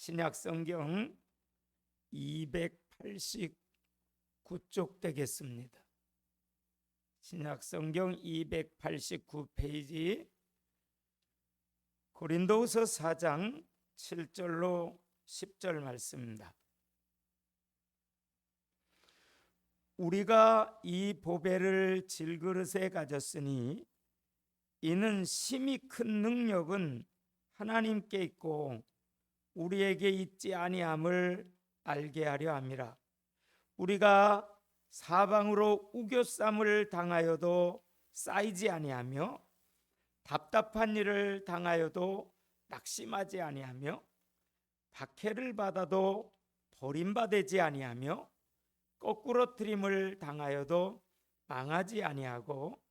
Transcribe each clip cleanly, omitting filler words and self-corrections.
신약 성경 289쪽 되겠습니다. 신약 성경 289페이지 고린도후서 4장 7절로 10절 말씀입니다. 우리가 이 보배를 질그릇에 가졌으니 이는 심히 큰 능력은 하나님께 있고 우리에게 있지 아니함을 알게 하려 함이라. 우리가 사방으로 우겨쌈을 당하여도 쌓이지 아니하며 답답한 일을 당하여도 낙심하지 아니하며 박해를 받아도 버림받지 아니하며 거꾸러뜨림을 당하여도 망하지 아니하고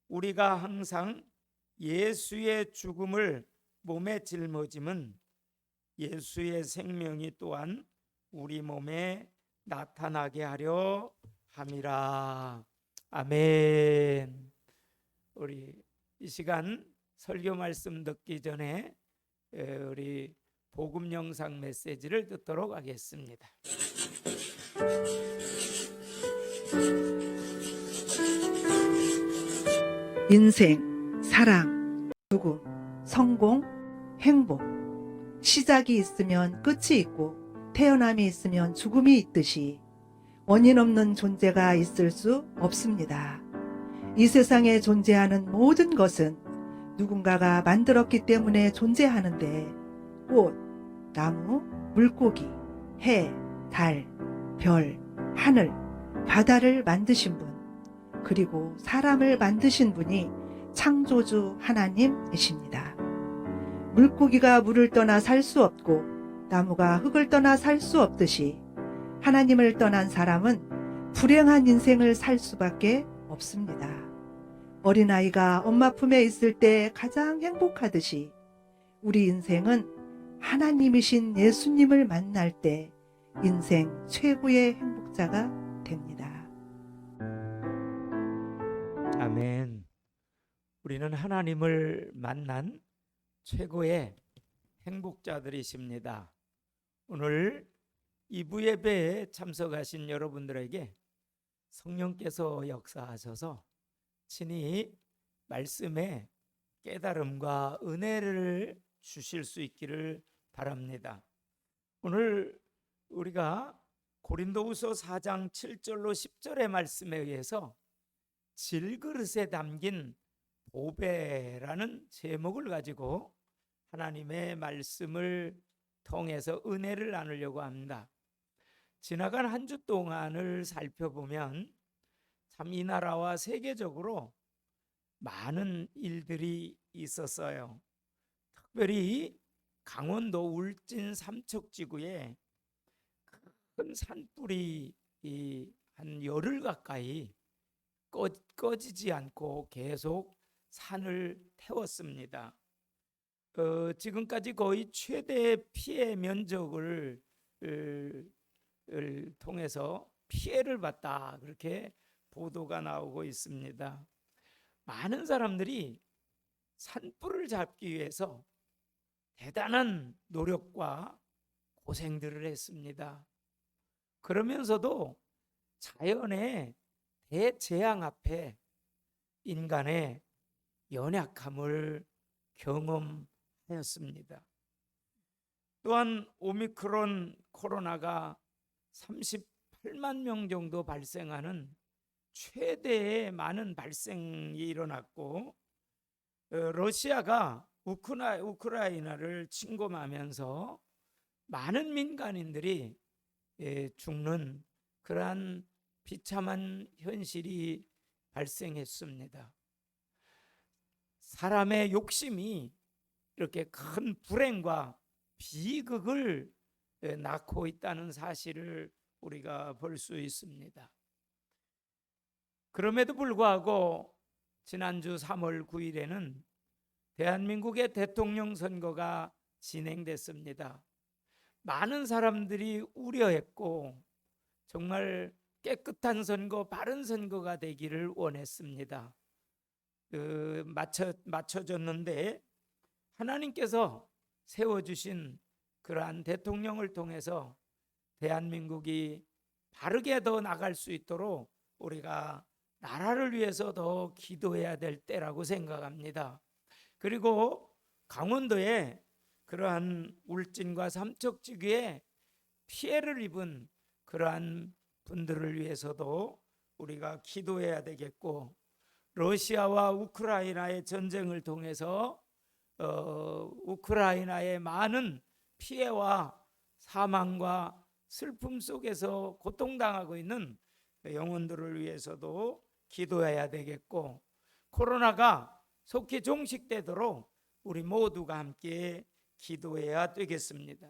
우리가 항상 예수의 죽음을 몸에 짊어짐은 예수의 생명이 또한 우리 몸에 나타나게 하려 함이라. 아멘. 우리 이 시간 설교 말씀 듣기 전에 우리 복음 영상 메시지를 듣도록 하겠습니다. 인생, 사랑, 죽음, 성공, 행복. 시작이 있으면 끝이 있고 태어남이 있으면 죽음이 있듯이 원인 없는 존재가 있을 수 없습니다. 이 세상에 존재하는 모든 것은 누군가가 만들었기 때문에 존재하는데 꽃, 나무, 물고기, 해, 달, 별, 하늘, 바다를 만드신 분, 그리고 사람을 만드신 분이 창조주 하나님이십니다. 물고기가 물을 떠나 살 수 없고 나무가 흙을 떠나 살 수 없듯이 하나님을 떠난 사람은 불행한 인생을 살 수밖에 없습니다. 어린아이가 엄마 품에 있을 때 가장 행복하듯이 우리 인생은 하나님이신 예수님을 만날 때 인생 최고의 행복자가 됩니다. 아멘. 우리는 하나님을 만난 최고의 행복자들이십니다. 오늘 2부 예배에 참석하신 여러분들에게 성령께서 역사하셔서 친히 말씀의 깨달음과 은혜를 주실 수 있기를 바랍니다. 오늘 우리가 고린도후서 4장 7절로 10절의 말씀에 의해서 질그릇에 담긴 보배라는 제목을 가지고 하나님의 말씀을 통해서 은혜를 나누려고 합니다. 지나간 한 주 동안을 살펴보면 참 이 나라와 세계적으로 많은 일들이 있었어요. 특별히 강원도 울진 삼척지구에 큰 산불이 한 열흘 가까이 꺼지지 않고 계속 산을 태웠습니다. 지금까지 거의 최대 피해 면적을 통해서 피해를 봤다, 그렇게 보도가 나오고 있습니다. 많은 사람들이 산불을 잡기 위해서 대단한 노력과 고생들을 했습니다. 그러면서도 자연의 대재앙 앞에 인간의 연약함을 경험하였습니다. 또한 오미크론 코로나가 38만 명 정도 발생하는 최대의 많은 발생이 일어났고, 러시아가 우크라이나를 침공하면서 많은 민간인들이 죽는 그러한 비참한 현실이 발생했습니다. 사람의 욕심이 이렇게 큰 불행과 비극을 낳고 있다는 사실을 우리가 볼 수 있습니다. 그럼에도 불구하고 지난주 3월 9일에는 대한민국의 대통령 선거가 진행됐습니다. 많은 사람들이 우려했고 정말 깨끗한 선거, 바른 선거가 되기를 원했습니다. 맞춰졌는데 하나님께서 세워주신 그러한 대통령을 통해서 대한민국이 바르게 더 나갈 수 있도록 우리가 나라를 위해서 더 기도해야 될 때라고 생각합니다. 그리고 강원도에 그러한 울진과 삼척지구에 피해를 입은 그러한 분들을 위해서도 우리가 기도해야 되겠고, 러시아와 우크라이나의 전쟁을 통해서 우크라이나의 많은 피해와 사망과 슬픔 속에서 고통당하고 있는 영혼들을 위해서도 기도해야 되겠고, 코로나가 속히 종식되도록 우리 모두가 함께 기도해야 되겠습니다.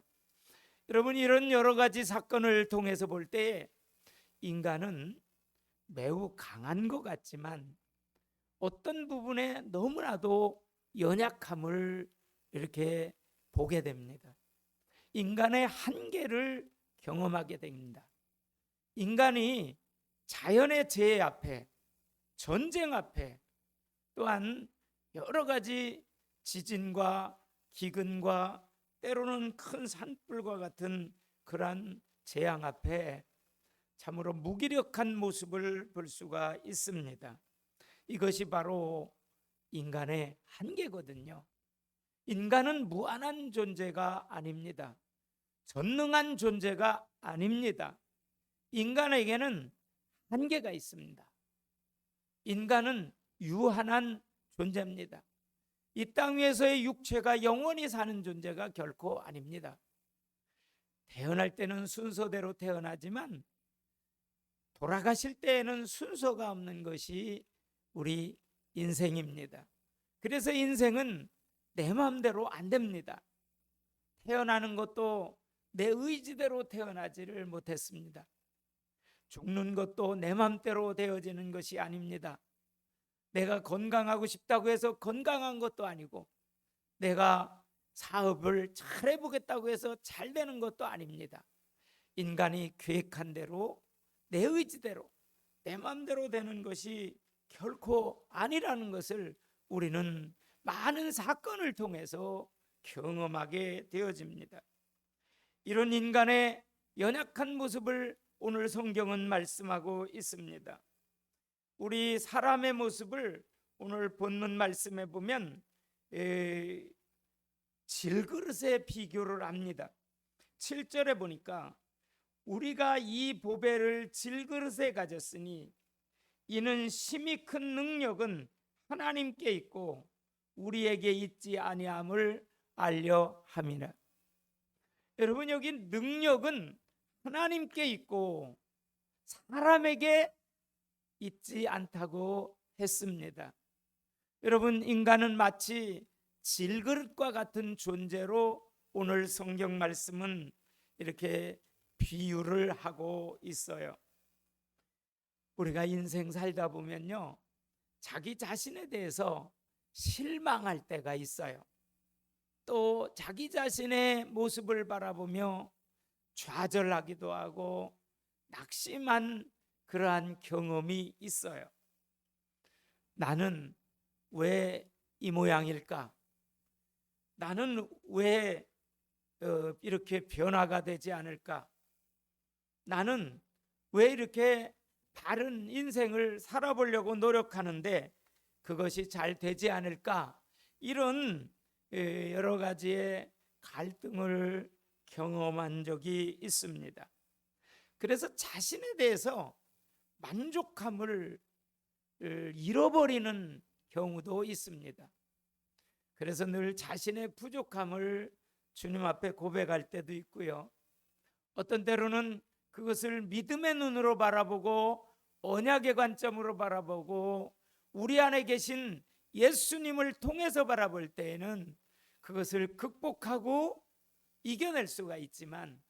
여러분, 이런 여러 가지 사건을 통해서 볼 때 인간은 매우 강한 것 같지만 어떤 부분에 너무나도 연약함을 이렇게 보게 됩니다. 인간의 한계를 경험하게 됩니다. 인간이 자연의 재해 앞에, 전쟁 앞에, 또한 여러 가지 지진과 기근과 때로는 큰 산불과 같은 그러한 재앙 앞에 참으로 무기력한 모습을 볼 수가 있습니다. 이것이 바로 인간의 한계거든요. 인간은 무한한 존재가 아닙니다. 전능한 존재가 아닙니다. 인간에게는 한계가 있습니다. 인간은 유한한 존재입니다. 이 땅 위에서의 육체가 영원히 사는 존재가 결코 아닙니다. 태어날 때는 순서대로 태어나지만 돌아가실 때에는 순서가 없는 것이 우리 인생입니다. 그래서 인생은 내 마음대로 안 됩니다. 태어나는 것도 내 의지대로 태어나지를 못했습니다. 죽는 것도 내 마음대로 되어지는 것이 아닙니다. 내가 건강하고 싶다고 해서 건강한 것도 아니고, 내가 사업을 잘 해보겠다고 해서 잘 되는 것도 아닙니다. 인간이 계획한 대로, 내 의지대로, 내 마음대로 되는 것이 결코 아니라는 것을 우리는 많은 사건을 통해서 경험하게 되어집니다. 이런 인간의 연약한 모습을 오늘 성경은 말씀하고 있습니다. 우리 사람의 모습을 오늘 본문 말씀에 보면 질그릇에 비교를 합니다. 7절에 보니까 우리가 이 보배를 질그릇에 가졌으니 이는 심히 큰 능력은 하나님께 있고 우리에게 있지 아니함을 알려 함이라. 여러분, 여기 능력은 하나님께 있고 사람에게 있지 않다고 했습니다. 여러분, 인간은 마치 질그릇과 같은 존재로 오늘 성경 말씀은 이렇게 비유를 하고 있어요. 우리가 인생 살다 보면요, 자기 자신에 대해서 실망할 때가 있어요. 또 자기 자신의 모습을 바라보며 좌절하기도 하고 낙심한 그러한 경험이 있어요. 나는 왜 이 모양일까? 나는 왜 이렇게 변화가 되지 않을까? 나는 왜 이렇게 바른 인생을 살아보려고 노력하는데 그것이 잘 되지 않을까? 이런 여러 가지의 갈등을 경험한 적이 있습니다. 그래서 자신에 대해서 만족함을 잃어버리는 경우도 있습니다. 그래서 늘 자신의 부족함을 주님 앞에 고백할 때도 있고요. 어떤 때로는 그것을 믿음의 눈으로 바라보고 언약의 관점으로 바라보고 우리 안에 계신 예수님을 통해서 바라볼 때에는 그것을 극복하고 이겨낼 수가 있지만,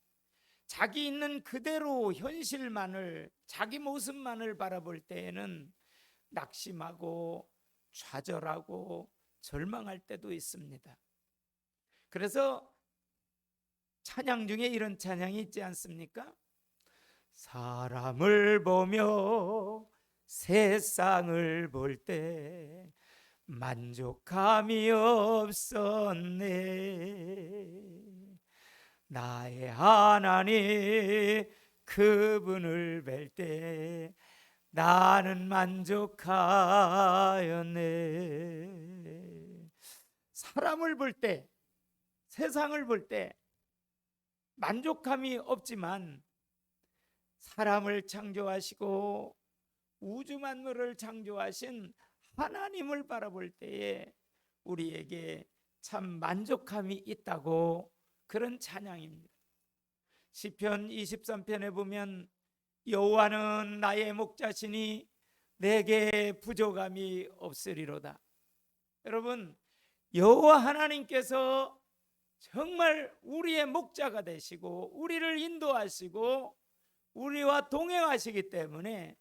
자기 있는 그대로 현실만을, 자기 모습만을 바라볼 때에는 낙심하고 좌절하고 절망할 때도 있습니다. 그래서 찬양 중에 이런 찬양이 있지 않습니까? 사람을 보며 세상을 볼 때 만족함이 없었네. 나의 하나님 그분을 뵐 때 나는 만족하였네. 사람을 볼 때, 세상을 볼 때 만족함이 없지만 사람을 창조하시고 우주 만물을 창조하신 하나님을 바라볼 때에 우리에게 참 만족함이 있다고, 그런 찬양입니다. 시편 23편에 보면 여호와는 나의 목자시니 내게 부족함이 없으리로다. 여러분, 여호와 하나님께서 정말 우리의 목자가 되시고 우리를 인도하시고 우리와 동행하시기 때문에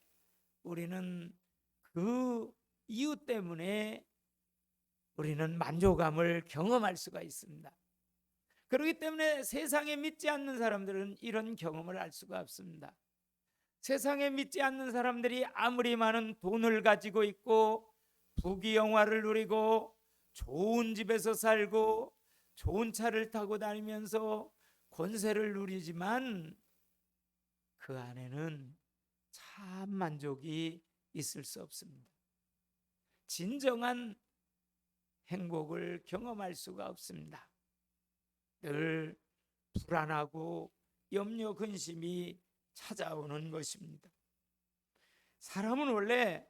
우리는 그 이유 때문에 우리는 만족감을 경험할 수가 있습니다. 그렇기 때문에 세상에 믿지 않는 사람들은 이런 경험을 할 수가 없습니다. 세상에 믿지 않는 사람들이 아무리 많은 돈을 가지고 있고 부귀영화를 누리고 좋은 집에서 살고 좋은 차를 타고 다니면서 권세를 누리지만 그 안에는 참 만족이 있을 수 없습니다. 진정한 행복을 경험할 수가 없습니다. 늘 불안하고 염려 근심이 찾아오는 것입니다. 사람은 원래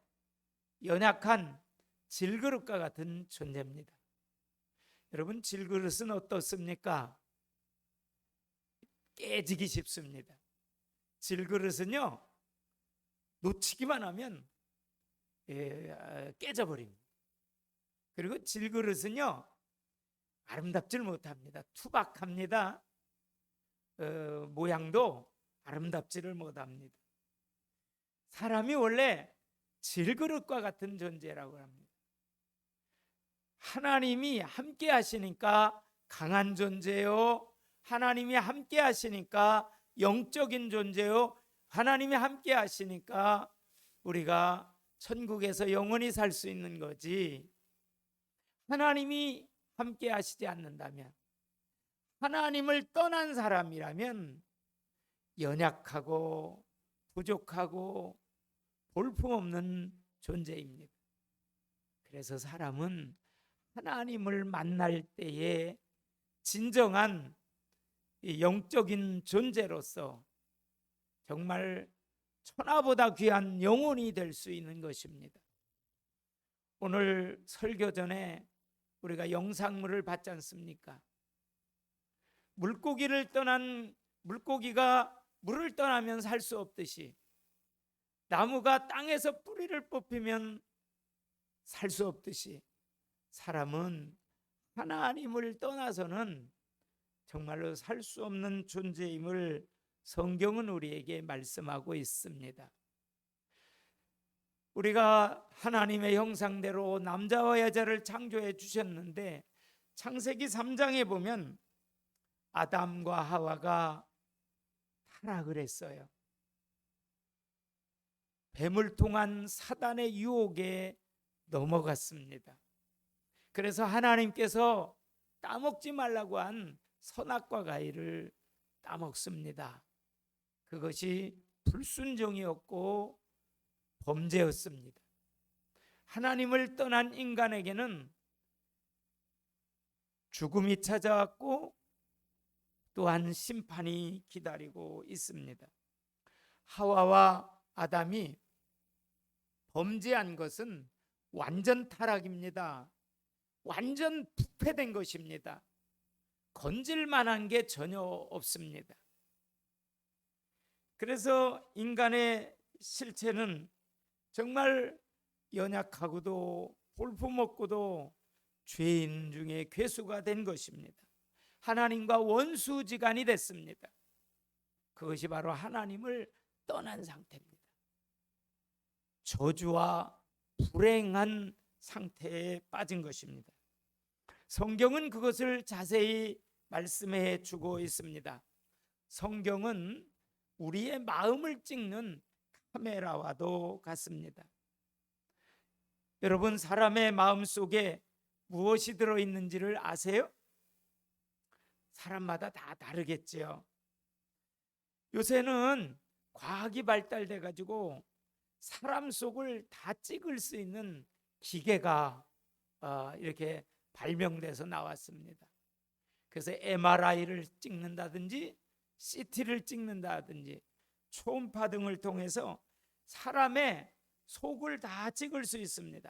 연약한 질그릇과 같은 존재입니다. 여러분, 질그릇은 어떻습니까? 깨지기 쉽습니다. 질그릇은요, 놓치기만 하면 깨져버립니다. 그리고 질그릇은요, 아름답질 못합니다. 투박합니다. 모양도 아름답지를 못합니다. 사람이 원래 질그릇과 같은 존재라고 합니다. 하나님이 함께 하시니까 강한 존재요, 하나님이 함께 하시니까 영적인 존재요, 하나님이 함께 하시니까 우리가 천국에서 영원히 살 수 있는 거지, 하나님이 함께 하시지 않는다면, 하나님을 떠난 사람이라면 연약하고 부족하고 볼품없는 존재입니다. 그래서 사람은 하나님을 만날 때에 진정한 영적인 존재로서 정말 천하보다 귀한 영혼이 될 수 있는 것입니다. 오늘 설교 전에 우리가 영상물을 봤지 않습니까? 물고기가 물을 떠나면 살 수 없듯이, 나무가 땅에서 뿌리를 뽑히면 살 수 없듯이, 사람은 하나님을 떠나서는 정말로 살 수 없는 존재임을 성경은 우리에게 말씀하고 있습니다. 우리가 하나님의 형상대로 남자와 여자를 창조해 주셨는데 창세기 3장에 보면 아담과 하와가 타락을 했어요. 뱀을 통한 사단의 유혹에 넘어갔습니다. 그래서 하나님께서 따먹지 말라고 한 선악과 과일을 따먹습니다. 그것이 불순종이었고 범죄였습니다. 하나님을 떠난 인간에게는 죽음이 찾아왔고 또한 심판이 기다리고 있습니다. 하와와 아담이 범죄한 것은 완전 타락입니다. 완전 부패된 것입니다. 건질 만한 게 전혀 없습니다. 그래서 인간의 실체는 정말 연약하고도 볼품없고도 죄인 중에 괴수가 된 것입니다. 하나님과 원수지간이 됐습니다. 그것이 바로 하나님을 떠난 상태입니다. 저주와 불행한 상태에 빠진 것입니다. 성경은 그것을 자세히 말씀해 주고 있습니다. 성경은 우리의 마음을 찍는 카메라와도 같습니다. 여러분, 사람의 마음 속에 무엇이 들어있는지를 아세요? 사람마다 다 다르겠지요. 요새는 과학이 발달돼 가지고 사람 속을 다 찍을 수 있는 기계가 이렇게 발명돼서 나왔습니다. 그래서 MRI를 찍는다든지 CT를 찍는다든지 초음파 등을 통해서 사람의 속을 다 찍을 수 있습니다.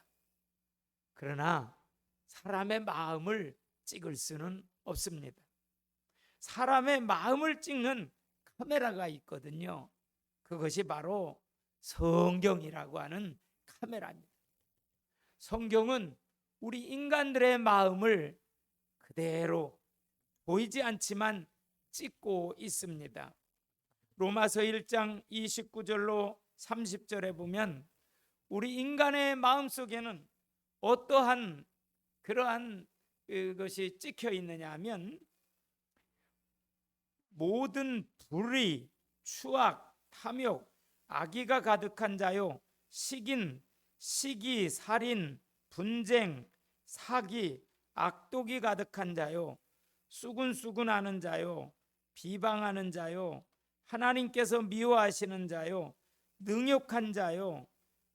그러나 사람의 마음을 찍을 수는 없습니다. 사람의 마음을 찍는 카메라가 있거든요. 그것이 바로 성경이라고 하는 카메라입니다. 성경은 우리 인간들의 마음을 그대로 보이지 않지만 찍고 있습니다. 로마서 1장 29절로 30절에 보면 우리 인간의 마음속에는 어떠한 그러한 것이 찍혀 있느냐 하면 모든 불의, 추악, 탐욕, 악의가 가득한 자요, 식인, 시기, 살인, 분쟁, 사기, 악독이 가득한 자요, 수군수군하는 자요, 비방하는 자요, 하나님께서 미워하시는 자요, 능욕한 자요,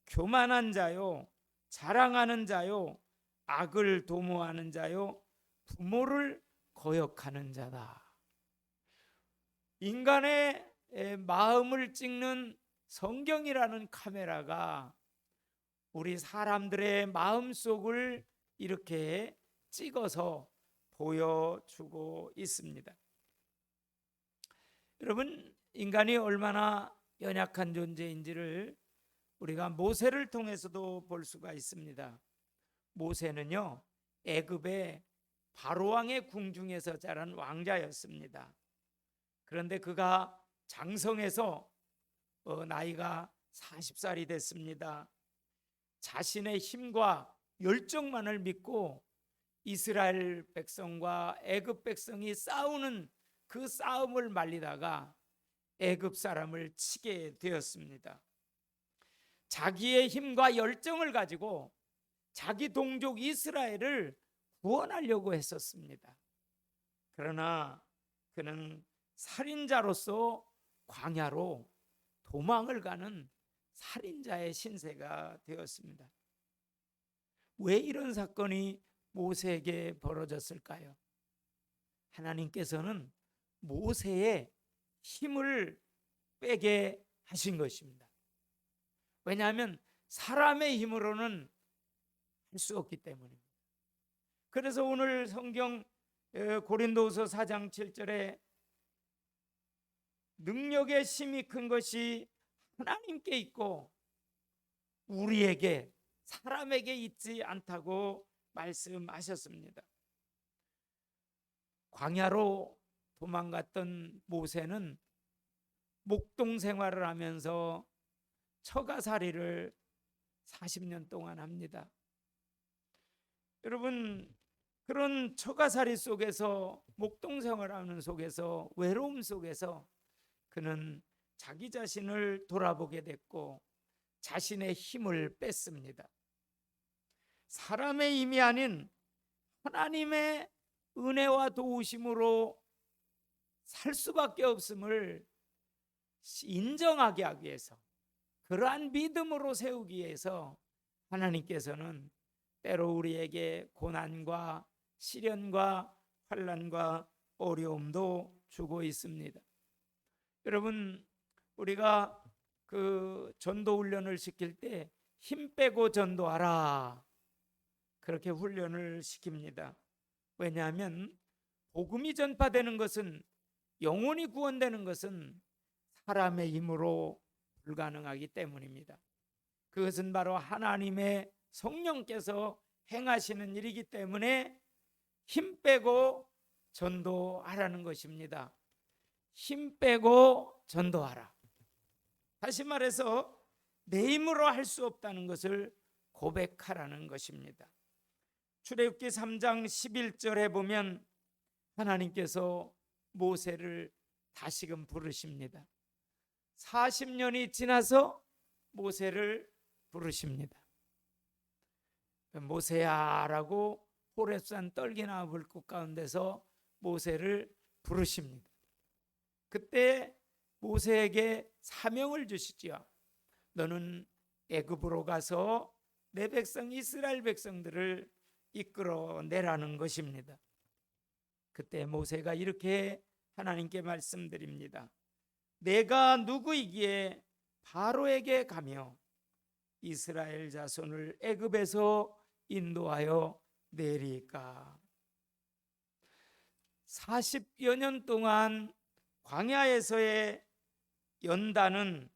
교만한 자요, 자랑하는 자요, 악을 도모하는 자요, 부모를 거역하는 자다. 인간의 마음을 찍는 성경이라는 카메라가 우리 사람들의 마음속을 이렇게 찍어서 보여주고 있습니다. 여러분, 인간이 얼마나 연약한 존재인지를 우리가 모세를 통해서도 볼 수가 있습니다. 모세는요, 애굽의 바로왕의 궁중에서 자란 왕자였습니다. 그런데 그가 장성해서 나이가 40살이 됐습니다. 자신의 힘과 열정만을 믿고 이스라엘 백성과 애굽 백성이 싸우는 그 싸움을 말리다가 애굽 사람을 치게 되었습니다. 자기의 힘과 열정을 가지고 자기 동족 이스라엘을 구원하려고 했었습니다. 그러나 그는 살인자로서 광야로 도망을 가는 살인자의 신세가 되었습니다. 왜 이런 사건이 모세에게 벌어졌을까요? 하나님께서는 모세의 힘을 빼게 하신 것입니다. 왜냐하면 사람의 힘으로는 할 수 없기 때문입니다. 그래서 오늘 성경 고린도후서 4장 7절에 능력의 힘이 큰 것이 하나님께 있고 우리에게 사람에게 있지 않다고 말씀하셨습니다. 광야로 도망갔던 모세는 목동 생활을 하면서 처가살이를 40년 동안 합니다. 여러분, 그런 처가살이 속에서 목동 생활하는 속에서 외로움 속에서 그는 자기 자신을 돌아보게 됐고 자신의 힘을 뺐습니다. 사람의 힘이 아닌 하나님의 은혜와 도우심으로 살 수밖에 없음을 인정하게 하기 위해서, 그러한 믿음으로 세우기 위해서 하나님께서는 때로 우리에게 고난과 시련과 환난과 어려움도 주고 있습니다. 여러분, 우리가 그 전도 훈련을 시킬 때 힘 빼고 전도하라, 그렇게 훈련을 시킵니다. 왜냐하면 복음이 전파되는 것은, 영혼이 구원되는 것은 사람의 힘으로 불가능하기 때문입니다. 그것은 바로 하나님의 성령께서 행하시는 일이기 때문에 힘 빼고 전도하라는 것입니다. 힘 빼고 전도하라. 다시 말해서 내 힘으로 할 수 없다는 것을 고백하라는 것입니다. 출애굽기 3장 11절에 보면 하나님께서 모세를 다시금 부르십니다. 40년이 지나서 모세를 부르십니다. 모세야 라고 호렙산 떨기나 불꽃 가운데서 모세를 부르십니다. 그때 모세에게 사명을 주시지요. 너는 애굽으로 가서 내 백성 이스라엘 백성들을 이끌어내라는 것입니다. 그때 모세가 이렇게 하나님께 말씀드립니다. 내가 누구이기에 바로에게 가며 이스라엘 자손을 애굽에서 인도하여 내리까. 40여 년 동안 광야에서의 연단은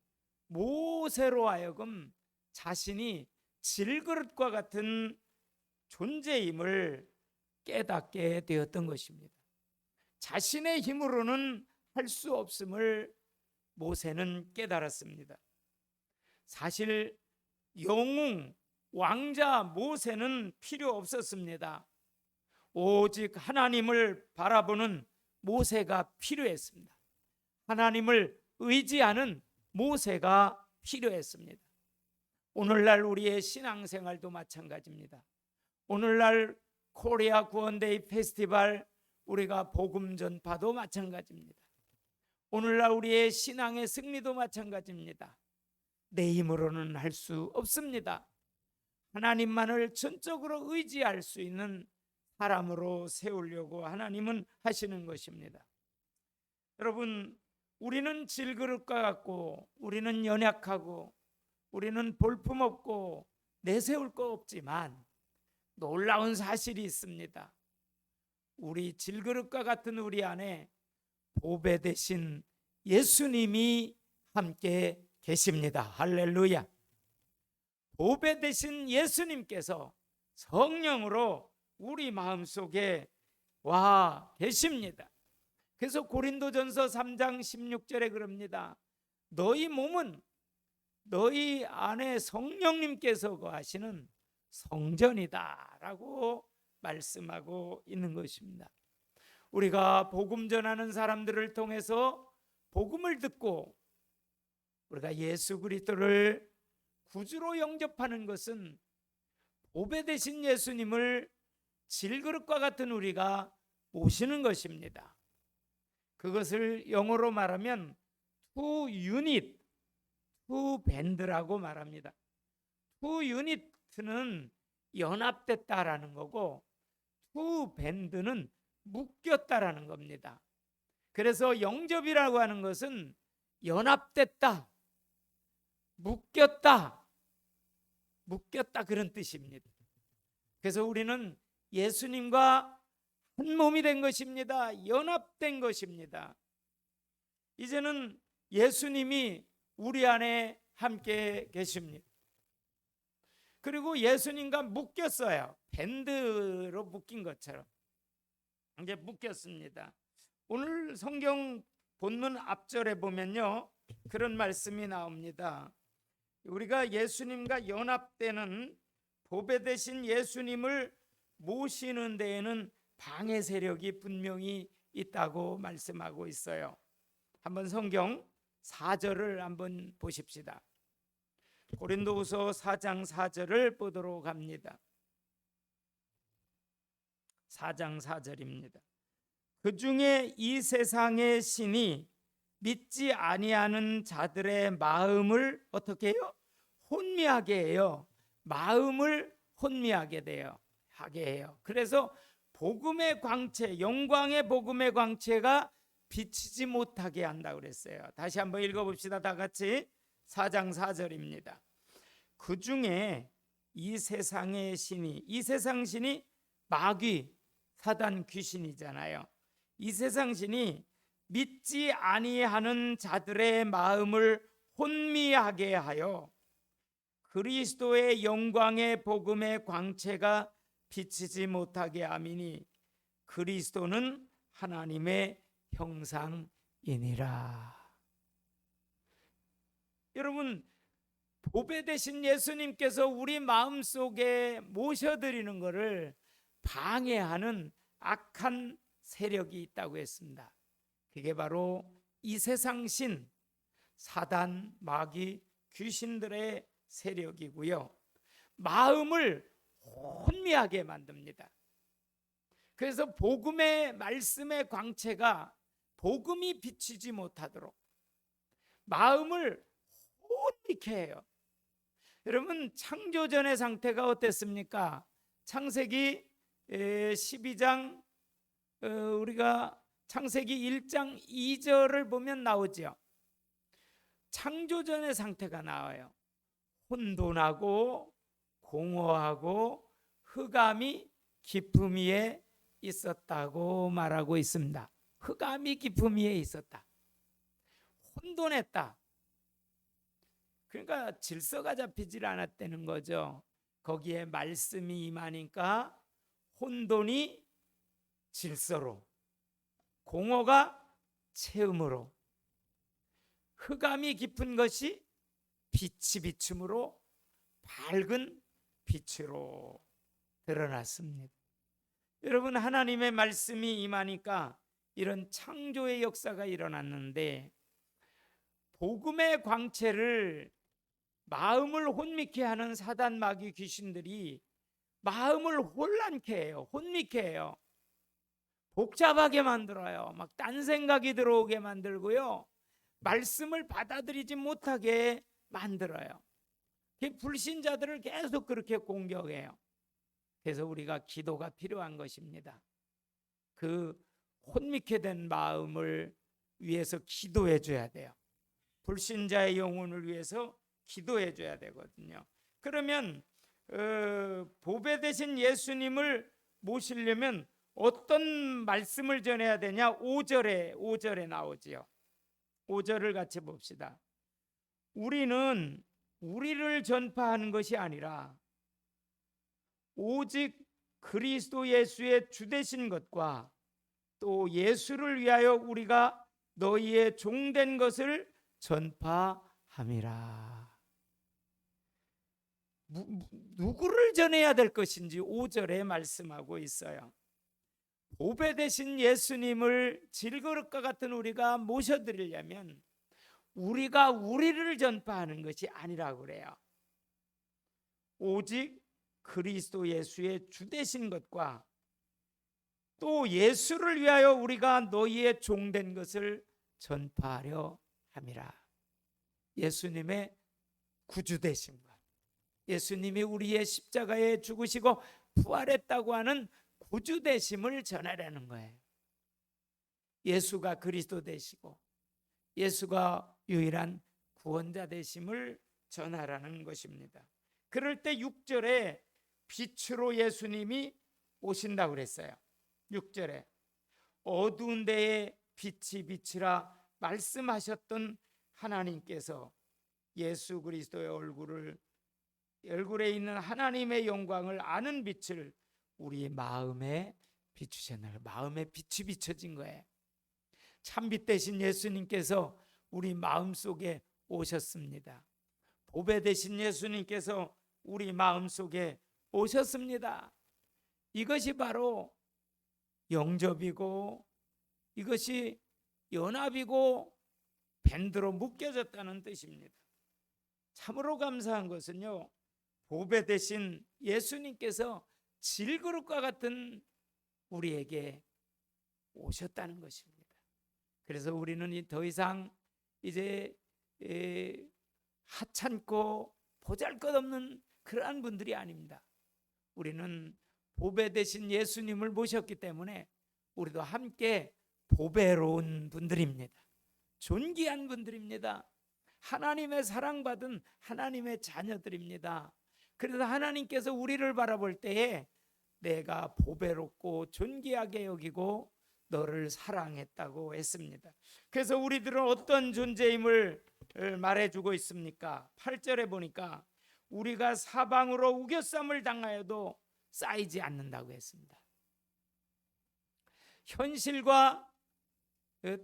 모세로 하여금 자신이 질그릇과 같은 존재임을 깨닫게 되었던 것입니다. 자신의 힘으로는 할 수 없음을 모세는 깨달았습니다. 사실 영웅 왕자 모세는 필요 없었습니다. 오직 하나님을 바라보는 모세가 필요했습니다. 하나님을 의지하는 모세가 필요했습니다. 오늘날 우리의 신앙생활도 마찬가지입니다. 오늘날 코리아 구원데이 페스티벌 우리가 복음 전파도 마찬가지입니다. 오늘날 우리의 신앙의 승리도 마찬가지입니다. 내 힘으로는 할 수 없습니다. 하나님만을 전적으로 의지할 수 있는 사람으로 세우려고 하나님은 하시는 것입니다. 여러분, 우리는 질그릇과 같고 우리는 연약하고 우리는 볼품없고 내세울 거 없지만 놀라운 사실이 있습니다. 우리 질그릇과 같은 우리 안에 보배 되신 예수님이 함께 계십니다. 할렐루야. 보배 되신 예수님께서 성령으로 우리 마음속에 와 계십니다. 그래서 고린도전서 3장 16절에 그럽니다. 너희 몸은 너희 안에 성령님께서 거하시는 성전이다 라고 말씀하고 있는 것입니다. 우리가 복음 전하는 사람들을 통해서 복음을 듣고 우리가 예수 그리스도를 구주로 영접하는 것은 보배 되신 예수님을 질그릇과 같은 우리가 모시는 것입니다. 그것을 영어로 말하면 to unit, to band라고 말합니다. to unit는 연합됐다라는 거고 to band는 묶였다라는 겁니다. 그래서 영접이라고 하는 것은 연합됐다, 묶였다 그런 뜻입니다. 그래서 우리는 예수님과 한 몸이 된 것입니다. 연합된 것입니다. 이제는 예수님이 우리 안에 함께 계십니다. 그리고 예수님과 묶였어요. 밴드로 묶인 것처럼 이제 묶였습니다. 오늘 성경 본문 앞절에 보면요, 그런 말씀이 나옵니다. 우리가 예수님과 연합되는 보배 되신 예수님을 모시는 데에는 방해 세력이 분명히 있다고 말씀하고 있어요. 한번 성경 4절을 한번 보십시다. 고린도후서 4장 4절을 보도록 합니다. 4장 4절입니다. 그 중에 이 세상의 신이 믿지 아니하는 자들의 마음을 어떻게 해요? 혼미하게 해요. 마음을 혼미하게 하게 해요. 그래서 복음의 광채, 영광의 복음의 광채가 비치지 못하게 한다고 그랬어요. 다시 한번 읽어봅시다. 다 같이 4장 4절입니다. 그 중에 이 세상의 신이, 이 세상 신이 마귀, 사단 귀신이잖아요. 이 세상 신이 믿지 아니하는 자들의 마음을 혼미하게 하여 그리스도의 영광의 복음의 광채가 비치지 못하게 하미니 그리스도는 하나님의 형상이니라. 여러분, 보배 되신 예수님께서 우리 마음속에 모셔드리는 것을 방해하는 악한 세력이 있다고 했습니다. 그게 바로 이 세상 신, 사단, 마귀, 귀신들의 세력이고요. 마음을 혼미하게 만듭니다. 그래서 복음의 말씀의 광채가 복음이 비치지 못하도록 마음을 혼미케 해요. 여러분, 창조전의 상태가 어땠습니까? 창세기 12장 우리가 창세기 1장 2절을 보면 나오죠. 창조전의 상태가 나와요. 혼돈하고 공허하고 흑암이 깊음 위에 있었다고 말하고 있습니다. 흑암이 깊음 위에 있었다. 혼돈했다. 그러니까 질서가 잡히질 않았다는 거죠. 거기에 말씀이 임하니까 혼돈이 질서로, 공허가 체험으로, 흑암이 깊은 것이 빛이 비춤으로 밝은 빛으로 드러났습니다. 여러분, 하나님의 말씀이 임하니까 이런 창조의 역사가 일어났는데, 복음의 광채를 마음을 혼미케 하는 사단 마귀 귀신들이 마음을 혼란케 해요. 혼미케 해요. 복잡하게 만들어요. 막 딴 생각이 들어오게 만들고요. 말씀을 받아들이지 못하게 만들어요. 불신자들을 계속 그렇게 공격해요. 그래서 우리가 기도가 필요한 것입니다. 그 혼미케 된 마음을 위해서 기도해 줘야 돼요. 불신자의 영혼을 위해서 기도해 줘야 되거든요. 그러면 보배 되신 예수님을 모시려면 어떤 말씀을 전해야 되냐? 5절에 나오지요. 5절을 같이 봅시다. 우리는 우리를 전파하는 것이 아니라 오직 그리스도 예수의 주 되신 것과 또 예수를 위하여 우리가 너희의 종된 것을 전파함이라. 누구를 전해야 될 것인지 5절에 말씀하고 있어요. 보배 되신 예수님을 질그릇과 같은 우리가 모셔드리려면 우리가 우리를 전파하는 것이 아니라고 그래요. 오직 그리스도 예수의 주 되신 것과 또 예수를 위하여 우리가 너희의 종된 것을 전파하려 함이라. 예수님의 구주 되신 것, 예수님이 우리의 십자가에 죽으시고 부활했다고 하는 구주 되심을 전하라는 거예요. 예수가 그리스도 되시고 예수가 유일한 구원자 되심을 전하라는 것입니다. 그럴 때 6절에 빛으로 예수님이 오신다고 그랬어요. 6절에 어두운 데에 빛이 비치라 말씀하셨던 하나님께서 예수 그리스도의 얼굴에 있는 하나님의 영광을 아는 빛을 우리 마음에 비추셨나요? 마음에 빛이 비춰진 거예요. 참빛 되신 예수님께서 우리 마음속에 오셨습니다. 보배 되신 예수님께서 우리 마음속에 오셨습니다. 이것이 바로 영접이고 이것이 연합이고 밴드로 묶여졌다는 뜻입니다. 참으로 감사한 것은요, 보배 되신 예수님께서 질그릇과 같은 우리에게 오셨다는 것입니다. 그래서 우리는 더 이상 이제 하찮고 보잘것없는 그러한 분들이 아닙니다. 우리는 보배 되신 예수님을 모셨기 때문에 우리도 함께 보배로운 분들입니다. 존귀한 분들입니다. 하나님의 사랑받은 하나님의 자녀들입니다. 그래서 하나님께서 우리를 바라볼 때에 내가 보배롭고 존귀하게 여기고 너를 사랑했다고 했습니다. 그래서 우리들은 어떤 존재임을 말해주고 있습니까? 8절에 보니까 우리가 사방으로 우겨쌈을 당하여도 쌓이지 않는다고 했습니다. 현실과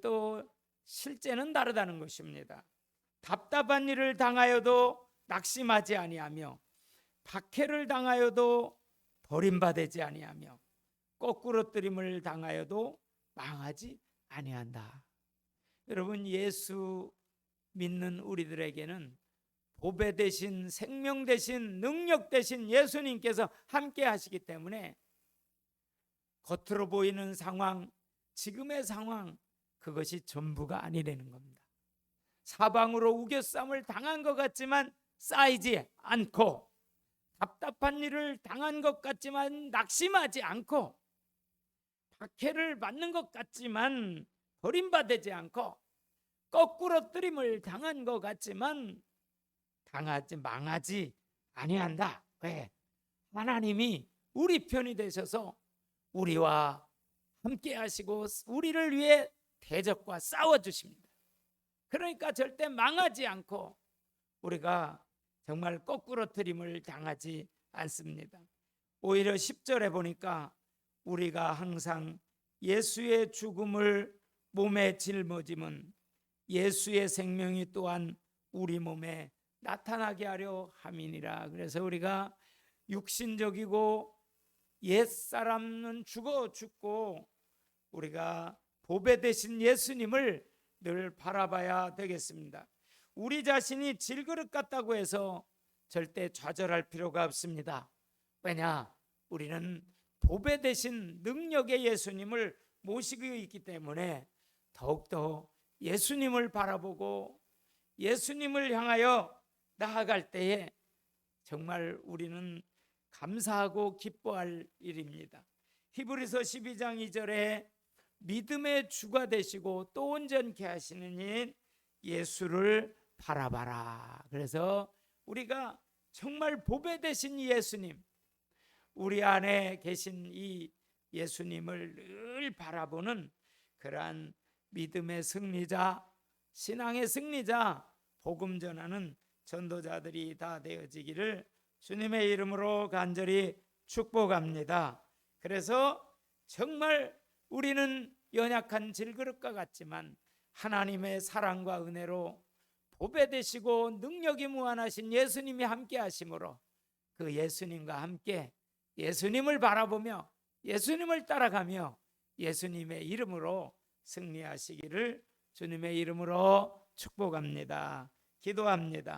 또 실제는 다르다는 것입니다. 답답한 일을 당하여도 낙심하지 아니하며 박해를 당하여도 버림받지 아니하며 거꾸러뜨림을 당하여도 망하지 아니한다. 여러분, 예수 믿는 우리들에게는 보배 되신 생명 되신 능력 되신 예수님께서 함께 하시기 때문에 겉으로 보이는 상황, 지금의 상황 그것이 전부가 아니라는 겁니다. 사방으로 우겨쌈을 당한 것 같지만 쌓이지 않고, 답답한 일을 당한 것 같지만 낙심하지 않고, 박해를 받는 것 같지만 버림받지 않고, 거꾸로 뜨림을 당한 것 같지만 망하지 아니한다. 왜? 하나님이 우리 편이 되셔서 우리와 함께 하시고 우리를 위해 대적과 싸워 주십니다. 그러니까 절대 망하지 않고 우리가 정말 거꾸로 뜨림을 당하지 않습니다. 오히려 10절에 보니까 우리가 항상 예수의 죽음을 몸에 짊어짐은 예수의 생명이 또한 우리 몸에 나타나게 하려 함이니라. 그래서 우리가 육신적이고 옛사람은 죽고 우리가 보배 되신 예수님을 늘 바라봐야 되겠습니다. 우리 자신이 질그릇 같다고 해서 절대 좌절할 필요가 없습니다. 왜냐? 우리는 보배 되신 능력의 예수님을 모시고 있기 때문에 더욱더 예수님을 바라보고 예수님을 향하여 나아갈 때에 정말 우리는 감사하고 기뻐할 일입니다. 히브리서 12장 2절에 믿음의 주가 되시고 또 온전케 하시는 인 예수를 바라봐라. 그래서 우리가 정말 보배 되신 예수님, 우리 안에 계신 이 예수님을 늘 바라보는 그러한 믿음의 승리자, 신앙의 승리자, 복음 전하는 전도자들이 다 되어지기를 주님의 이름으로 간절히 축복합니다. 그래서 정말 우리는 연약한 질그릇과 같지만 하나님의 사랑과 은혜로 보배 되시고 능력이 무한하신 예수님이 함께 하심으로 그 예수님과 함께 예수님을 바라보며 예수님을 따라가며 예수님의 이름으로 승리하시기를 주님의 이름으로 축복합니다. 기도합니다.